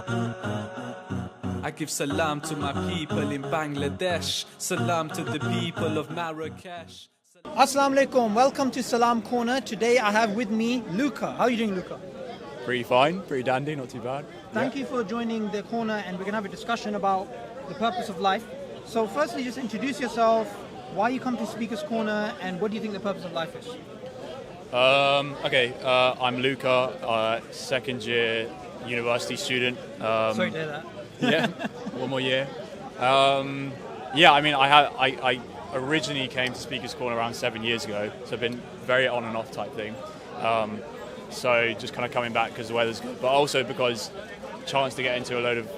I give salam to my people in Bangladesh, salam to the people of Marrakesh. Assalamu alaikum, welcome to Salam Corner. Today I have with me Luca. How are you doing, Luca? Pretty fine, pretty dandy, not too bad. Thank you for joining the corner, and we're going to have a discussion about the purpose of life. So firstly, just introduce yourself, why you come to Speaker's Corner, and what do you think the purpose of life is? I'm Luca, second year university student. Sorry to hear that. Yeah, one more year. I originally came to Speaker's Corner around 7 years ago, so I've been very on and off type thing. So just kind of coming back because the weather's good, but also because chance to get into a load of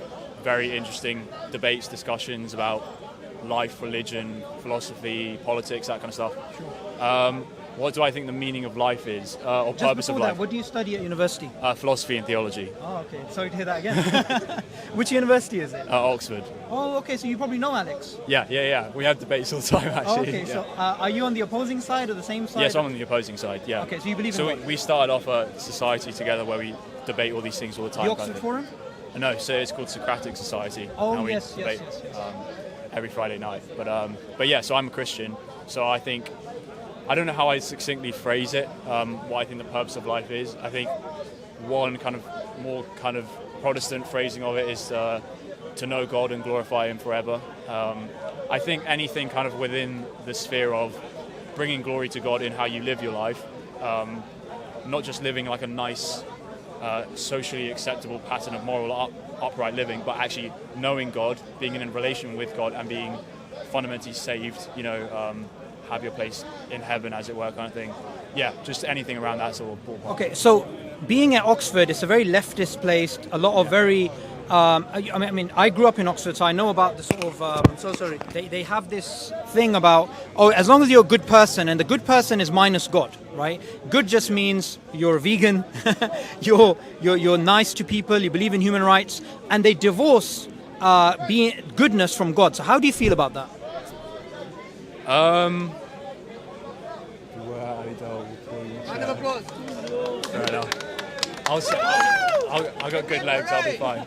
very interesting debates, discussions about life, religion, philosophy, politics, that kind of stuff. Sure. What do I think the meaning of life is, or Just purpose of before life? that, what do you study at university? Philosophy and theology. Oh, okay. Sorry to hear that again. Which university is it? Oxford. Oh, okay. So you probably know Alex. Yeah. We have debates all the time, actually. Oh, okay. Yeah. So are you on the opposing side or the same side? Yes, I'm on the opposing side, yeah. Okay, so you believe in So what? we started off a society together where we debate all these things all the time. The Oxford Forum? No, so it's called Socratic Society. Oh, and we yes. debate every Friday night. But yeah, so I'm a Christian, so I don't know how I succinctly phrase it, what I think the purpose of life is. I think one more Protestant phrasing of it is to know God and glorify Him forever. I think anything kind of within the sphere of bringing glory to God in how you live your life, not just living like a nice, socially acceptable pattern of moral upright living, but actually knowing God, being in a relation with God, and being fundamentally saved, have your place in heaven, as it were, kind of thing. Yeah, just anything around that sort of ballpark. Okay, so being at Oxford, it's a very leftist place, a lot of very... I grew up in Oxford, so I know about the sort of... They have this thing about, as long as you're a good person, and the good person is minus God, right? Good just means you're a vegan, you're nice to people, you believe in human rights, and they divorce being goodness from God. So how do you feel about that? Round of applause. Fair enough. I've got good legs, I'll be fine.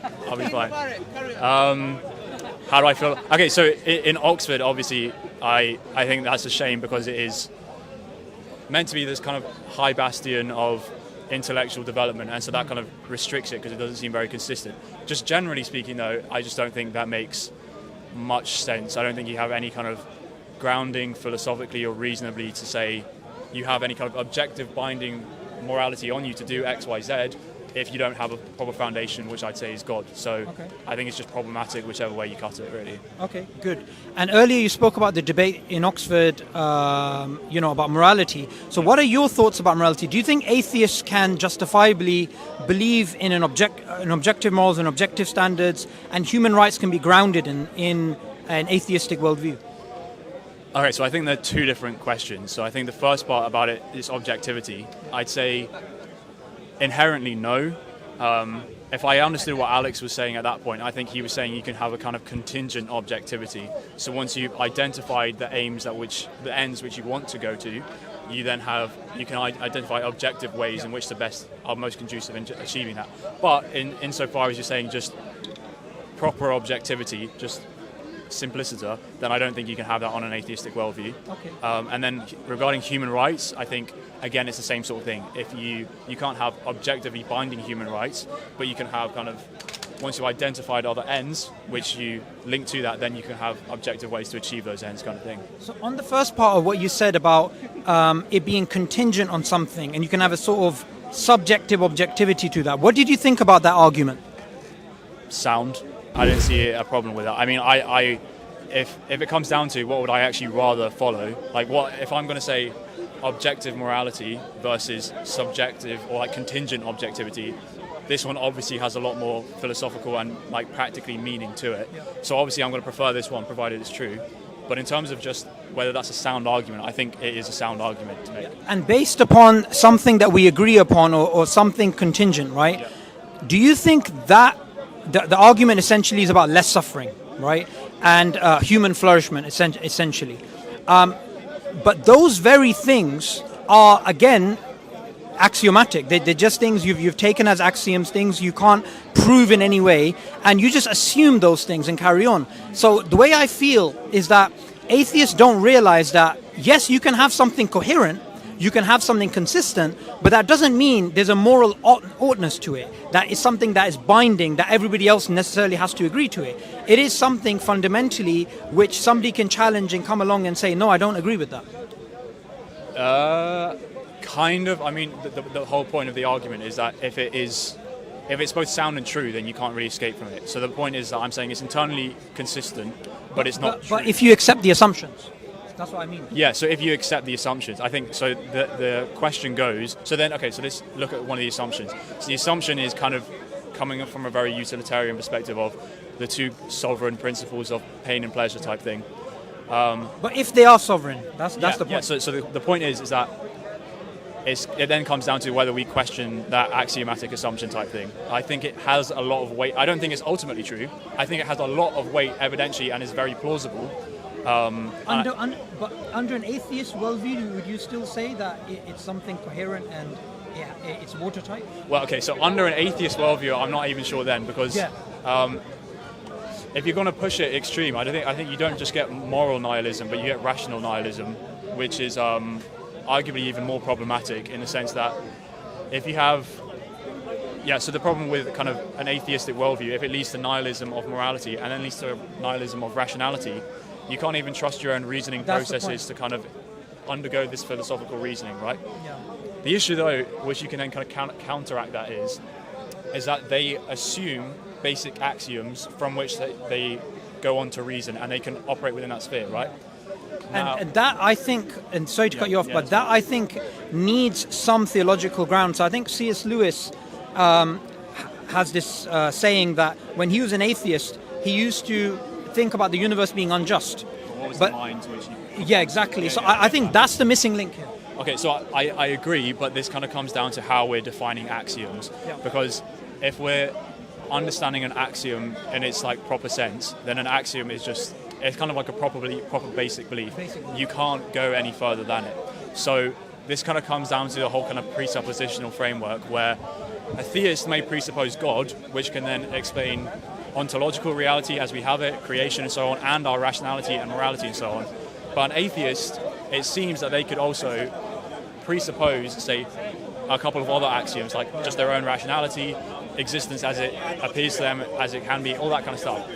How do I feel? Okay, so in Oxford, obviously, I think that's a shame because it is meant to be this kind of high bastion of intellectual development, and so that kind of restricts it because it doesn't seem very consistent. Just generally speaking, though, I just don't think that makes much sense. I don't think you have any kind of grounding philosophically or reasonably to say you have any kind of objective binding morality on you to do X, Y, Z if you don't have a proper foundation, which I'd say is God. So okay. I think it's just problematic whichever way you cut it, really. Okay, good. And earlier you spoke about the debate in Oxford, about morality. So what are your thoughts about morality? Do you think atheists can justifiably believe in an objective morals and objective standards, and human rights can be grounded in an atheistic worldview? Okay, so I think they're two different questions. So I think the first part about it is objectivity. I'd say inherently no. If I understood what Alex was saying at that point, I think he was saying you can have a kind of contingent objectivity. So once you've identified the ends which you want to go to, you can identify objective ways in which are most conducive in achieving that. But insofar as you're saying just proper objectivity, just simpliciter, then I don't think you can have that on an atheistic worldview. Okay. And then regarding human rights, I think again it's the same sort of thing. If you can't have objectively binding human rights, but you can have kind of, once you've identified other ends which you link to that, then you can have objective ways to achieve those ends, kind of thing. So on the first part of what you said about it being contingent on something, and you can have a sort of subjective objectivity to that, what did you think about that argument? Sound. I didn't see a problem with that. I mean, if it comes down to what would I actually rather follow, like what if I'm going to say objective morality versus subjective or like contingent objectivity, this one obviously has a lot more philosophical and like practically meaning to it. Yeah. So obviously I'm going to prefer this one, provided it's true. But in terms of just whether that's a sound argument, I think it is a sound argument to make. And based upon something that we agree upon or something contingent, right? Yeah. Do you think that the argument essentially is about less suffering, right? And human flourishment, essentially. But those very things are, again, axiomatic. They're just things you've taken as axioms, things you can't prove in any way, and you just assume those things and carry on. So the way I feel is that atheists don't realize that, yes, you can have something coherent, you can have something consistent, but that doesn't mean there's a moral oughtness to it. That is something that is binding, that everybody else necessarily has to agree to it. It is something fundamentally which somebody can challenge and come along and say, no, I don't agree with that. Kind of. I mean, the whole point of the argument is that if it's both sound and true, then you can't really escape from it. So the point is that I'm saying it's internally consistent, but it's not true. But if you accept the assumptions, that's what I mean. Yeah, so if you accept the assumptions, I think, so the question goes, so then, okay, so let's look at one of the assumptions. So the assumption is kind of coming up from a very utilitarian perspective of the two sovereign principles of pain and pleasure type thing. But if they are sovereign, that's the point. Yeah, so the point is that it then comes down to whether we question that axiomatic assumption type thing. I think it has a lot of weight. I don't think it's ultimately true. I think it has a lot of weight evidentially and is very plausible. But under an atheist worldview, would you still say that it's something coherent and it's watertight? Well, okay, so under an atheist worldview, I'm not even sure then, because if you're going to push it extreme, I think you don't just get moral nihilism, but you get rational nihilism, which is arguably even more problematic in the sense that if you have, so the problem with kind of an atheistic worldview, if it leads to nihilism of morality and then leads to nihilism of rationality, you can't even trust your own reasoning processes to kind of undergo this philosophical reasoning, right? Yeah. The issue, though, which you can then kind of counteract that is that they assume basic axioms from which they go on to reason, and they can operate within that sphere, right? Now, and that, I think, and sorry to cut you off, but that, I think, needs some theological ground. So I think C.S. Lewis has this saying that when he was an atheist, he used to think about the universe being unjust. what was the mind to which you... Yeah, exactly. So I think that's the missing link here. Okay, so I agree, but this kind of comes down to how we're defining axioms. Yeah. Because if we're understanding an axiom in its like proper sense, then an axiom is just, it's kind of like a proper basic belief. You can't go any further than it. So this kind of comes down to the whole kind of presuppositional framework where a theist may presuppose God, which can then explain ontological reality as we have it, creation and so on, and our rationality and morality and so on. But an atheist, it seems that they could also presuppose, say, a couple of other axioms, like just their own rationality, existence as it appears to them, as it can be, all that kind of stuff.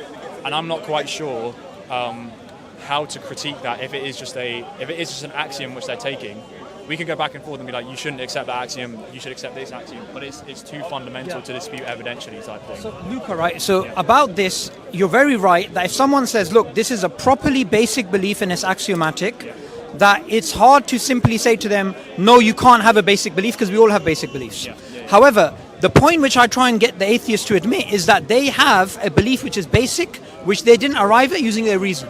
And I'm not quite sure how to critique that if it is just an axiom which they're taking. We can go back and forth and be like, you shouldn't accept that axiom, you should accept this axiom, but it's too fundamental to dispute evidentially type thing. So, Luca, right, so about this, you're very right that if someone says, look, this is a properly basic belief and it's axiomatic, that it's hard to simply say to them, no, you can't have a basic belief because we all have basic beliefs. However, the point which I try and get the atheists to admit is that they have a belief which is basic, which they didn't arrive at using their reason.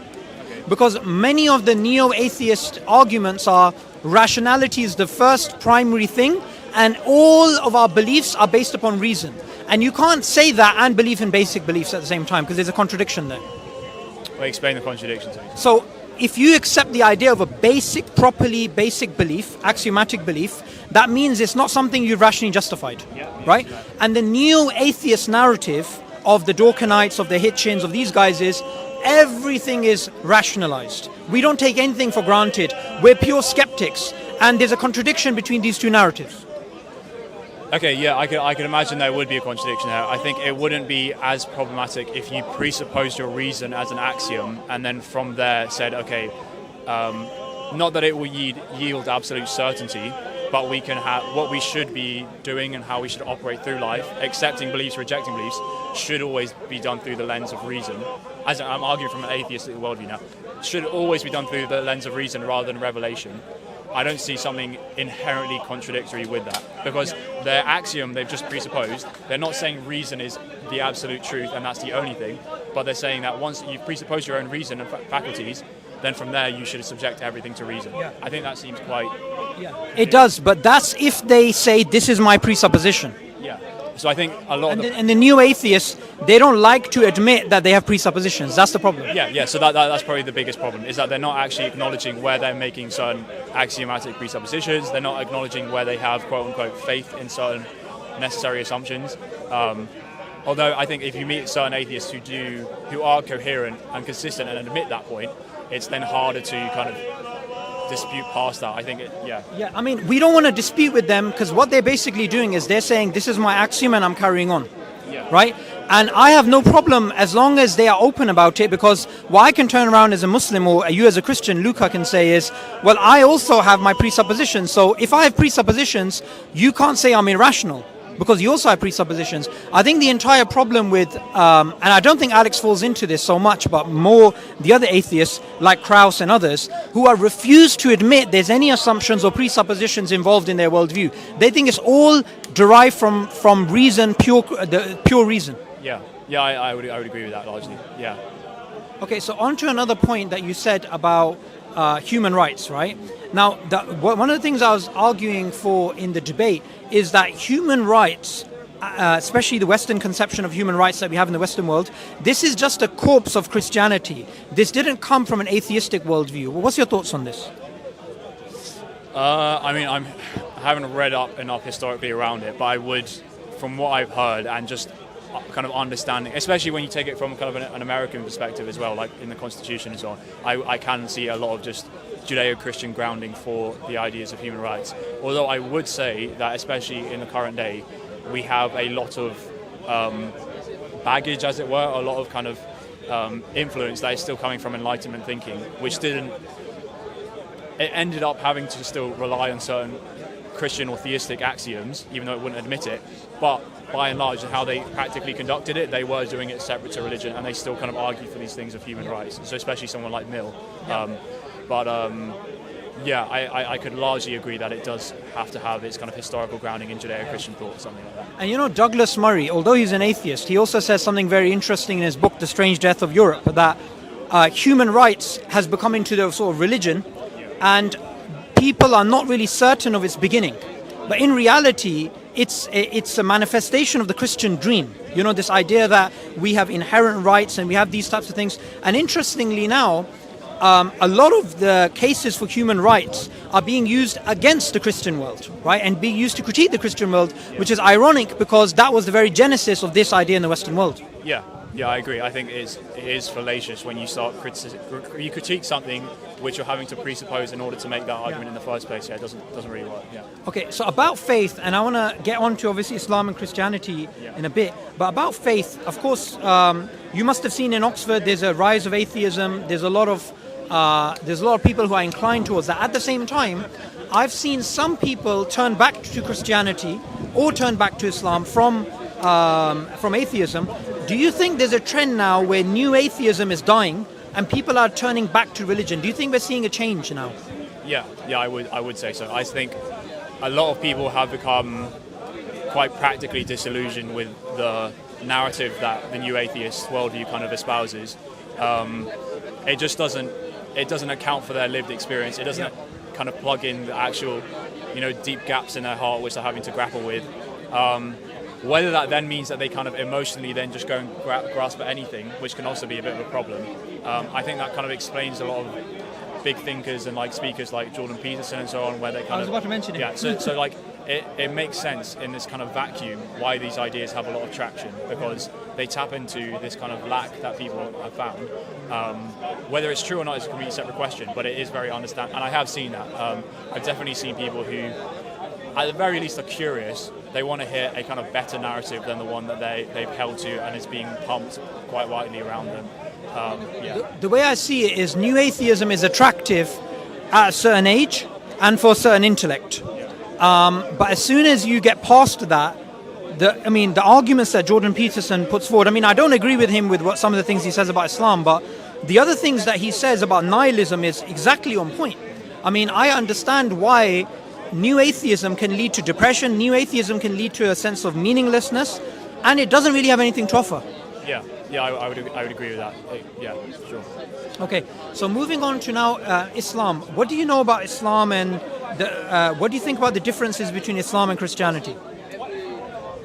Because many of the neo-atheist arguments are rationality is the first primary thing, and all of our beliefs are based upon reason. And you can't say that and believe in basic beliefs at the same time, because there's a contradiction there. Well, explain the contradiction to me. So, if you accept the idea of a properly basic belief, axiomatic belief, that means it's not something you've rationally justified, right? And the neo-atheist narrative of the Dawkinites, of the Hitchens, of these guys is everything is rationalized. We don't take anything for granted. We're pure skeptics. And there's a contradiction between these two narratives. Okay, yeah, I can imagine there would be a contradiction there. I think it wouldn't be as problematic if you presupposed your reason as an axiom and then from there said, okay, not that it will yield absolute certainty, but we can have what we should be doing and how we should operate through life, accepting beliefs, rejecting beliefs, should always be done through the lens of reason. As I'm arguing from an atheistic worldview now, should always be done through the lens of reason rather than revelation. I don't see something inherently contradictory with that, because their axiom they've just presupposed, they're not saying reason is the absolute truth and that's the only thing, but they're saying that once you've presupposed your own reason and faculties, then from there you should subject everything to reason. I think that seems quite... It does, but that's if they say this is my presupposition. So I think a lot and the new atheists, they don't like to admit that they have presuppositions. That's the problem. Yeah. So that's probably the biggest problem, is that they're not actually acknowledging where they're making certain axiomatic presuppositions. They're not acknowledging where they have quote unquote faith in certain necessary assumptions. Although I think if you meet certain atheists who are coherent and consistent and admit that point, it's then harder to kind of dispute past that. I think Yeah, I mean, we don't want to dispute with them, because what they're basically doing is they're saying, this is my axiom and I'm carrying on. Yeah. Right? And I have no problem as long as they are open about it, because what I can turn around as a Muslim, or you as a Christian, Luca, can say is, well, I also have my presuppositions. So if I have presuppositions, you can't say I'm irrational, because you also have presuppositions. I think the entire problem with, and I don't think Alex falls into this so much, but more the other atheists, like Krauss and others, who are refused to admit there's any assumptions or presuppositions involved in their worldview. They think it's all derived from reason, pure reason. Yeah, I would agree with that largely. Yeah. Okay, so on to another point that you said about human rights, right? Now, one of the things I was arguing for in the debate is that human rights, especially the Western conception of human rights that we have in the Western world, this is just a corpse of Christianity. This didn't come from an atheistic worldview. What's your thoughts on this? I mean, I haven't read up enough historically around it, but I would, from what I've heard and just kind of understanding, especially when you take it from kind of an American perspective as well, like in the Constitution and so on, I can see a lot of just Judeo-Christian grounding for the ideas of human rights. Although I would say that, especially in the current day, we have a lot of baggage, as it were, a lot of kind of influence that is still coming from Enlightenment thinking, which it ended up having to still rely on certain Christian or theistic axioms, even though it wouldn't admit it. But by and large, how they practically conducted it, they were doing it separate to religion, and they still kind of argue for these things of human rights. So especially someone like Mill. I could largely agree that it does have to have its kind of historical grounding in Judeo-Christian thought or something like that. And you know, Douglas Murray, although he's an atheist, he also says something very interesting in his book, The Strange Death of Europe, that human rights has become into the sort of religion, and people are not really certain of its beginning. But in reality, it's a manifestation of the Christian dream. You know, this idea that we have inherent rights and we have these types of things. And interestingly now, a lot of the cases for human rights are being used against the Christian world, right? And being used to critique the Christian world, which is ironic because that was the very genesis of this idea in the Western world. Yeah, I agree. I think it is fallacious when you start you critique something which you're having to presuppose in order to make that argument in the first place. Yeah, it doesn't really work. Yeah. Okay, so about faith, and I want to get on to obviously Islam and Christianity in a bit, but about faith, of course, you must have seen in Oxford there's a rise of atheism. There's a lot of people who are inclined towards that. At the same time, I've seen some people turn back to Christianity or turn back to Islam from atheism. Do you think there's a trend now where new atheism is dying and people are turning back to religion? Do you think we're seeing a change now? Yeah, I would say so. I think a lot of people have become quite practically disillusioned with the narrative that the new atheist worldview kind of espouses. It just doesn't account for their lived experience. It doesn't kind of plug in the actual, deep gaps in their heart which they're having to grapple with. Whether that then means that they kind of emotionally then just go and grasp at anything, which can also be a bit of a problem. I think that kind of explains a lot of big thinkers and like speakers like Jordan Peterson and so on, where they kind of... I was about to mention it. Yeah, so like it makes sense in this kind of vacuum why these ideas have a lot of traction, because they tap into this kind of lack that people have found. Whether it's true or not is a completely separate question, but it is very understandable, and I have seen that. I've definitely seen people who, at the very least, are curious. They want to hear a kind of better narrative than the one that they've held to and is being pumped quite widely around them. The way I see it is new atheism is attractive at a certain age and for a certain intellect. But as soon as you get past that, the arguments that Jordan Peterson puts forward, I don't agree with him with some of the things he says about Islam, but the other things that he says about nihilism is exactly on point. I understand why new atheism can lead to depression, new atheism can lead to a sense of meaninglessness, and it doesn't really have anything to offer. Yeah, I would agree with that. Yeah, sure. Okay, so moving on to now Islam. What do you know about Islam, and what do you think about the differences between Islam and Christianity?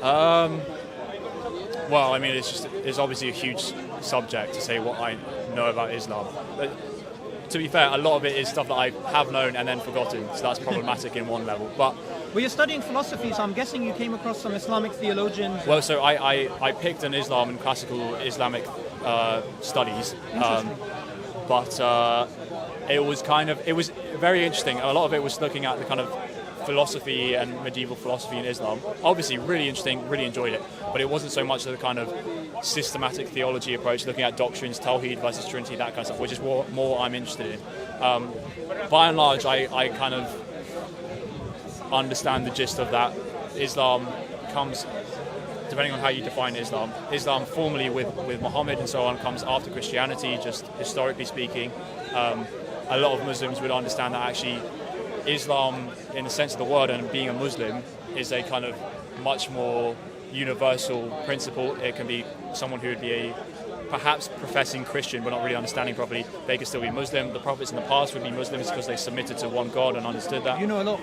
Well, I mean, it's obviously a huge subject to say what I know about Islam. But to be fair, a lot of it is stuff that I have known and then forgotten, so that's problematic in one level. But Well, you're studying philosophy, so I'm guessing you came across some Islamic theologians. well, so I picked an Islam and classical Islamic studies, but it was very interesting. A lot of it was looking at the kind of philosophy and medieval philosophy in Islam. Obviously, really interesting, really enjoyed it, but it wasn't so much the kind of systematic theology approach, looking at doctrines, Tawheed versus Trinity, that kind of stuff, which is more I'm interested in. By and large, I kind of understand the gist of that. Islam comes, depending on how you define Islam formally with Muhammad and so on, comes after Christianity, just historically speaking. A lot of Muslims would understand that actually Islam, in the sense of the word, and being a Muslim, is a kind of much more universal principle. It can be someone who would be a perhaps professing Christian but not really understanding properly. They could still be Muslim. The prophets in the past would be Muslims because they submitted to one God and understood that. You know a lot.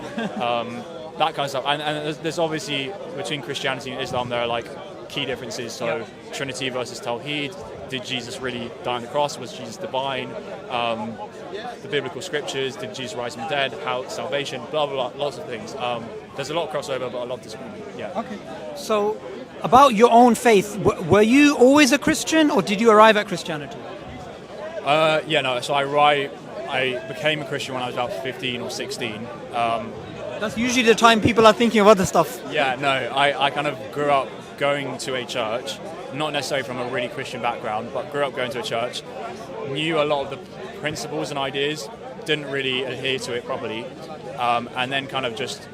That kind of stuff. And there's obviously, between Christianity and Islam, there are like key differences. So Trinity versus Tawheed. Did Jesus really die on the cross? Was Jesus divine? The biblical scriptures. Did Jesus rise from the dead? How salvation? Blah blah blah. Lots of things. There's a lot of crossover, but a lot of disagreement. Yeah. Okay. So, about your own faith, were you always a Christian, or did you arrive at Christianity? So I became a Christian when I was about 15 or 16. That's usually the time people are thinking of other stuff. I kind of grew up going to a church, not necessarily from a really Christian background, but grew up going to a church, knew a lot of the principles and ideas, didn't really adhere to it properly, and then kind of just,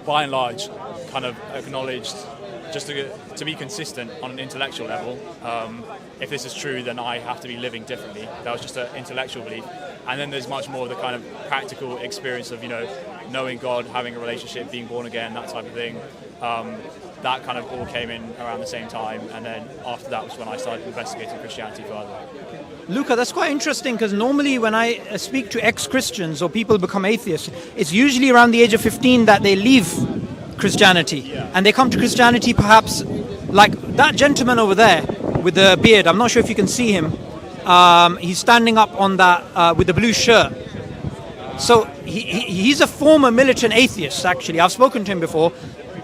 by and large, kind of acknowledged, just to be consistent on an intellectual level, if this is true, then I have to be living differently. That was just an intellectual belief. And then there's much more of the kind of practical experience of, knowing God, having a relationship, being born again, that type of thing. That kind of all came in around the same time. And then after that was when I started investigating Christianity further. Luca, that's quite interesting, because normally when I speak to ex-Christians or people become atheists, it's usually around the age of 15 that they leave Christianity. And they come to Christianity perhaps like that gentleman over there with the beard. I'm not sure if you can see him. He's standing up on that with the blue shirt. So he's a former militant atheist, actually. I've spoken to him before,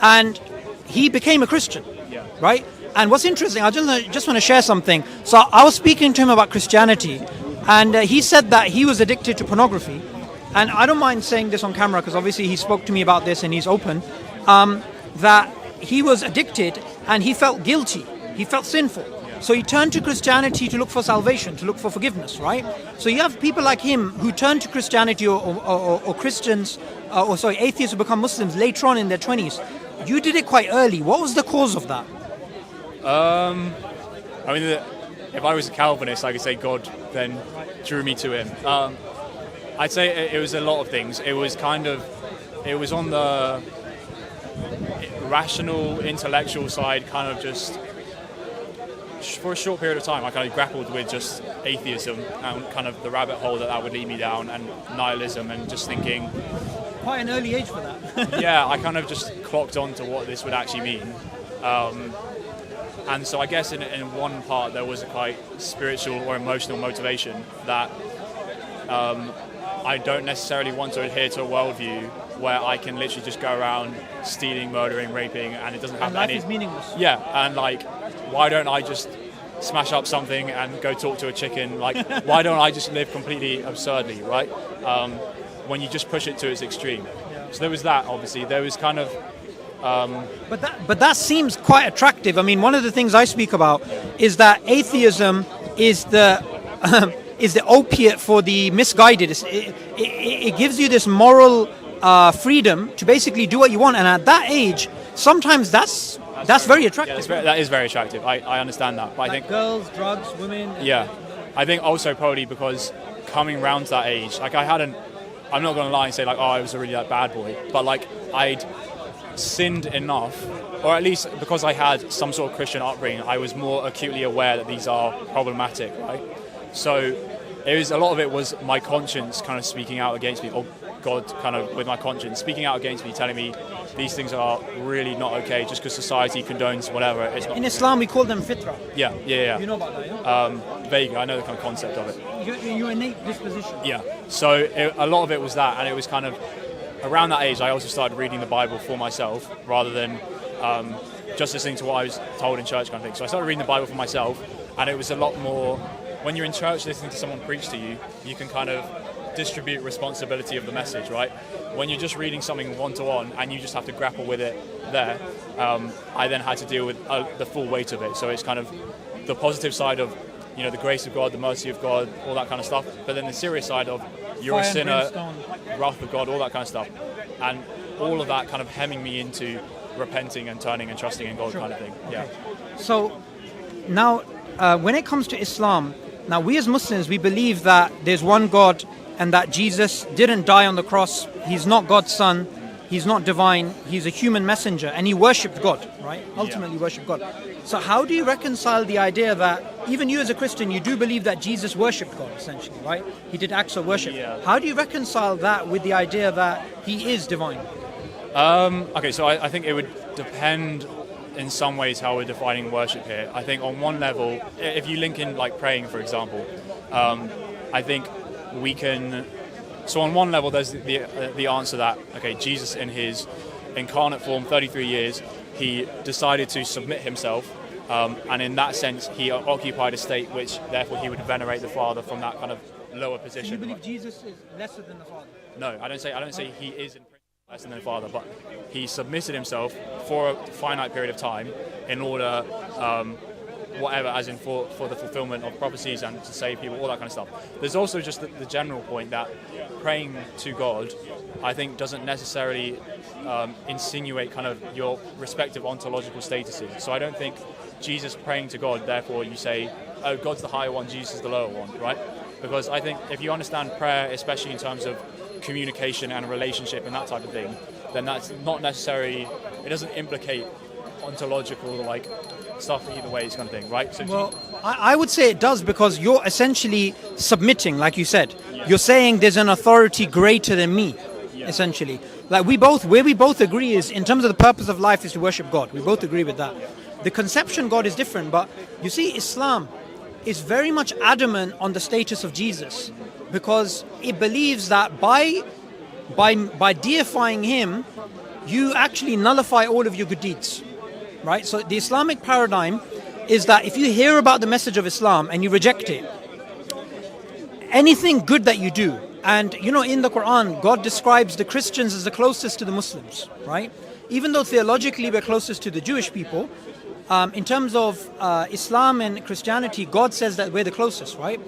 and he became a Christian, right? And what's interesting, I just want to share something. So I was speaking to him about Christianity, and he said that he was addicted to pornography. And I don't mind saying this on camera, because obviously he spoke to me about this and he's open, that he was addicted and he felt guilty. He felt sinful. So he turned to Christianity to look for salvation, to look for forgiveness, right? So you have people like him who turn to Christianity or Christians, atheists who become Muslims later on in their 20s. You did it quite early. What was the cause of that? If I was a Calvinist, I could say God then drew me to him. I'd say it was a lot of things. It was on the rational, intellectual side, kind of just for a short period of time. I kind of grappled with just atheism and kind of the rabbit hole that would lead me down, and nihilism, and just thinking. Quite an early age for that. Yeah, I kind of just clocked on to what this would actually mean. And so I guess in one part there was a quite spiritual or emotional motivation that I don't necessarily want to adhere to a worldview where I can literally just go around stealing, murdering, raping, and it doesn't have life is meaningless. Yeah, and why don't I just smash up something and go talk to a chicken? Why don't I just live completely absurdly, right? When you just push it to its extreme. Yeah. So there was that, obviously. There was kind of... But that seems quite attractive. I mean, one of the things I speak about is that atheism is the opiate for the misguided. It gives you this moral freedom to basically do what you want, and at that age, sometimes that's very attractive. Yeah, that is very attractive. I understand that, but I think girls, drugs, women. Yeah, I think also probably because coming round to that age, I'm not going to lie and say I was a really bad boy, but I'd sinned enough, or at least because I had some sort of Christian upbringing, I was more acutely aware that these are problematic, right? So a lot of it was my conscience kind of speaking out against me, or God kind of with my conscience speaking out against me, telling me these things are really not okay just because society condones whatever. It's not. In Islam, we call them fitra. Yeah. You know about that, yeah? Vaguely, I know the kind of concept of it. Your innate disposition. Yeah. So a lot of it was that, and it was kind of around that age. I also started reading the Bible for myself rather than just listening to what I was told in church, kind of thing. So I started reading the Bible for myself, and it was a lot more. When you're in church listening to someone preach to you, you can kind of distribute responsibility of the message, right? When you're just reading something one-to-one and you just have to grapple with it there, I then had to deal with the full weight of it. So it's kind of the positive side of, the grace of God, the mercy of God, all that kind of stuff. But then the serious side of you're Fire a sinner, and wrath of God, all that kind of stuff. And all of that kind of hemming me into repenting and turning and trusting in God, kind of thing. Yeah. So now, when it comes to Islam, now we as Muslims, we believe that there's one God and that Jesus didn't die on the cross. He's not God's son. He's not divine. He's a human messenger, and he worshipped God, right? Ultimately worshipped God. So how do you reconcile the idea that even you as a Christian, you do believe that Jesus worshipped God, essentially, right? He did acts of worship. Yeah. How do you reconcile that with the idea that he is divine? Okay, so I think it would depend in some ways how we're defining worship here. I think on one level, if you link in like praying, for example, I think we can. So on one level, there's the answer that, okay, Jesus in his incarnate form, 33 years, he decided to submit himself, and in that sense, he occupied a state which, therefore, he would venerate the Father from that kind of lower position. So you believe Jesus is lesser than the Father? No, I don't say he is in principle lesser than the Father, but he submitted himself for a finite period of time in order, whatever, as in for the fulfillment of prophecies and to save people, all that kind of stuff. There's also just the general point that praying to God, I think, doesn't necessarily insinuate kind of your respective ontological statuses. So I don't think Jesus praying to God, therefore you say, oh, God's the higher one, Jesus is the lower one, right? Because I think if you understand prayer, especially in terms of communication and relationship and that type of thing, then that's not necessarily, it doesn't implicate ontological like stuff either ways kind of thing, right? So well, I would say it does, because you're essentially submitting, like you said. Yeah. You're saying there's an authority greater than me, essentially. Like where we both agree is, in terms of the purpose of life, is to worship God. We both agree with that. The conception God is different, but you see, Islam is very much adamant on the status of Jesus, because it believes that by deifying him, you actually nullify all of your good deeds. Right? So the Islamic paradigm is that if you hear about the message of Islam and you reject it, anything good that you do, and in the Quran, God describes the Christians as the closest to the Muslims, right? Even though theologically we're closest to the Jewish people, in terms of Islam and Christianity, God says that we're the closest, right?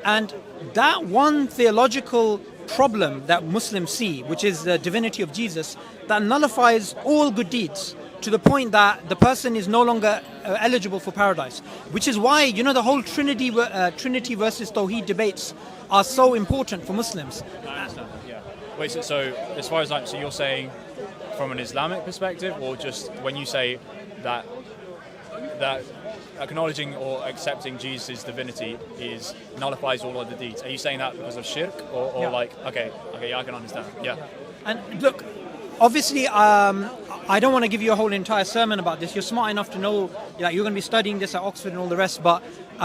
And that one theological problem that Muslims see, which is the divinity of Jesus, that nullifies all good deeds, to the point that the person is no longer eligible for paradise. Which is why, the whole Trinity versus Tawheed debates are so important for Muslims. I understand. Yeah. Wait, so as far as so you're saying from an Islamic perspective, or just when you say that acknowledging or accepting Jesus' divinity nullifies all of the deeds? Are you saying that because of shirk, or yeah. like okay, yeah, I can understand. Yeah. And look, obviously, I don't want to give you a whole entire sermon about this. You're smart enough to know that you're going to be studying this at Oxford and all the rest, but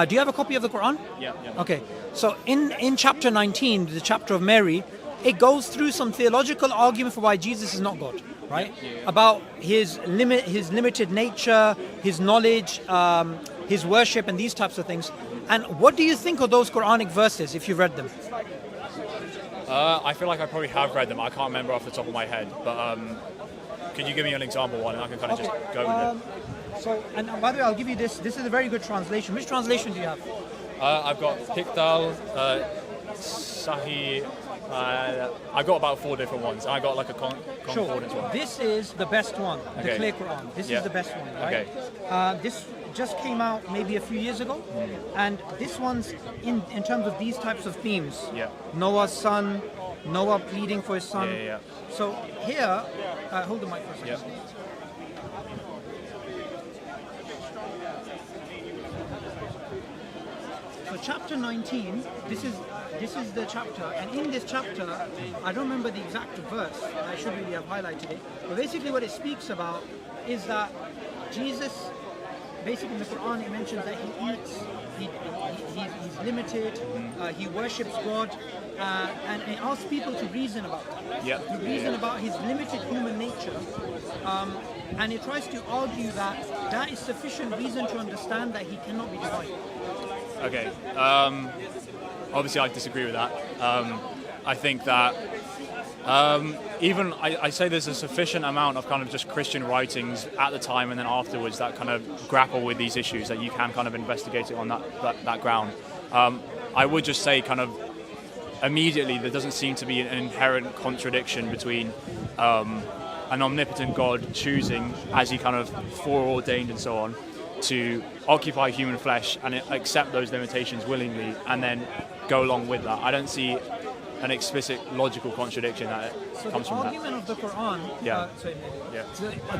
do you have a copy of the Quran? Yeah. Okay, so in chapter 19, the chapter of Mary, it goes through some theological argument for why Jesus is not God, right? Yeah. About his limited nature, his knowledge, his worship, and these types of things. And what do you think of those Quranic verses, if you've read them? I feel like I probably have read them. I can't remember off the top of my head, but could you give me an example one, and I can kind of just go with it? So, and by the way, I'll give you this. This is a very good translation. Which translation do you have? I've got Pickdal, Sahih. I've got about 4 different ones. I got like a concordance one. This is the best one, the Clear Quran. This is the best one, right? Okay. This just came out maybe a few years ago, and this one's in terms of these types of themes. Yeah. Noah's son, Noah pleading for his son. Yeah. So here, hold the mic for a second. Yeah. So chapter 19, this is this is the chapter, and in this chapter, I don't remember the exact verse, I should really have highlighted it, but basically what it speaks about is that Jesus, basically in the Quran it mentions that he eats, he's limited, he worships God, and it asks people to reason about that, to reason about his limited human nature, and it tries to argue that that is sufficient reason to understand that he cannot be divine. Okay. Obviously, I disagree with that. I think that even I say there's a sufficient amount of kind of just Christian writings at the time and then afterwards that kind of grapple with these issues, that you can kind of investigate it on that ground. I would just say kind of immediately there doesn't seem to be an inherent contradiction between an omnipotent God choosing, as he kind of foreordained and so on, to occupy human flesh and accept those limitations willingly and then go along with that. I don't see an explicit logical contradiction that comes from that. The argument of the Quran,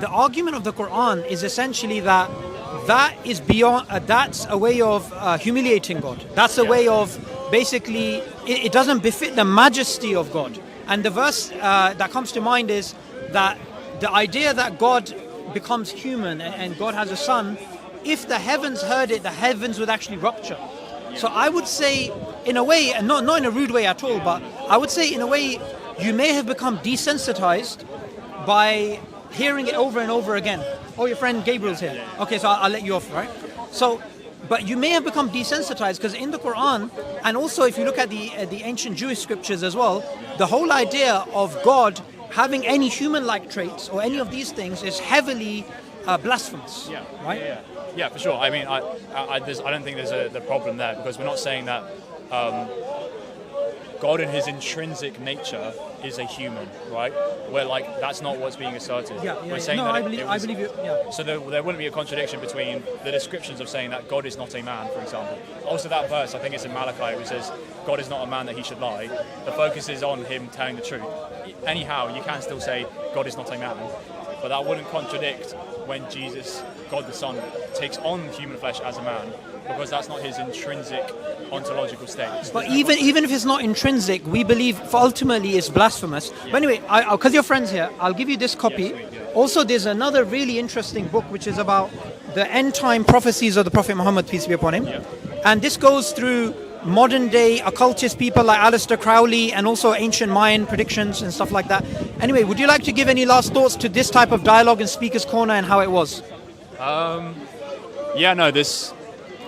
The argument of the Quran is essentially that is beyond, that's a way of humiliating God. That's a way of basically, it doesn't befit the majesty of God. And the verse that comes to mind is that the idea that God becomes human and God has a son, if the heavens heard it, the heavens would actually rupture. So I would say, in a way, and not in a rude way at all, but I would say in a way, you may have become desensitized by hearing it over and over again. Oh, your friend Gabriel's here. Okay, so I'll let you off, right? So, but you may have become desensitized because in the Quran, and also if you look at the ancient Jewish scriptures as well, the whole idea of God having any human-like traits or any of these things is heavily blasphemous, right? Yeah, for sure. I mean, I don't think there's the problem there, because we're not saying that God in his intrinsic nature is a human, right? Where like that's not what's being asserted. We're saying that I believe you. Yeah. So there wouldn't be a contradiction between the descriptions of saying that God is not a man, for example. Also, that verse, I think it's in Malachi, which says God is not a man that he should lie. The focus is on him telling the truth. Anyhow, you can still say God is not a man, but that wouldn't contradict when Jesus, God the Son, takes on human flesh as a man, because that's not his intrinsic ontological state. But even if it's not intrinsic, we believe ultimately it's blasphemous. But anyway, because your friend's here, I'll give you this copy. Also, there's another really interesting book which is about the end time prophecies of the Prophet Muhammad, peace be upon him. And this goes through modern day occultist people like Aleister Crowley and also ancient Mayan predictions and stuff like that. Anyway, would you like to give any last thoughts to this type of dialogue in Speaker's Corner and how it was? This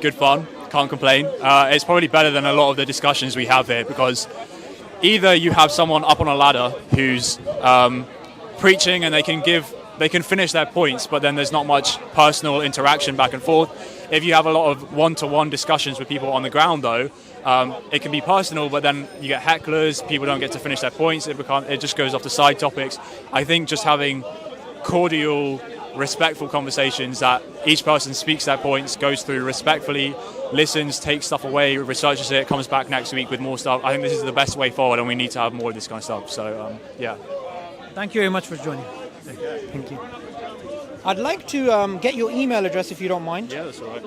good fun. Can't complain. It's probably better than a lot of the discussions we have here, because either you have someone up on a ladder who's preaching and they can finish their points, but then there's not much personal interaction back and forth. If you have a lot of one-to-one discussions with people on the ground, though, it can be personal, but then you get hecklers, people don't get to finish their points, it just goes off to side topics. I think just having cordial, respectful conversations that each person speaks their points, goes through respectfully, listens, takes stuff away, researches it, comes back next week with more stuff. I think this is the best way forward, and we need to have more of this kind of stuff. So, Thank you very much for joining. Thank you. I'd like to get your email address if you don't mind. Yeah, that's all right.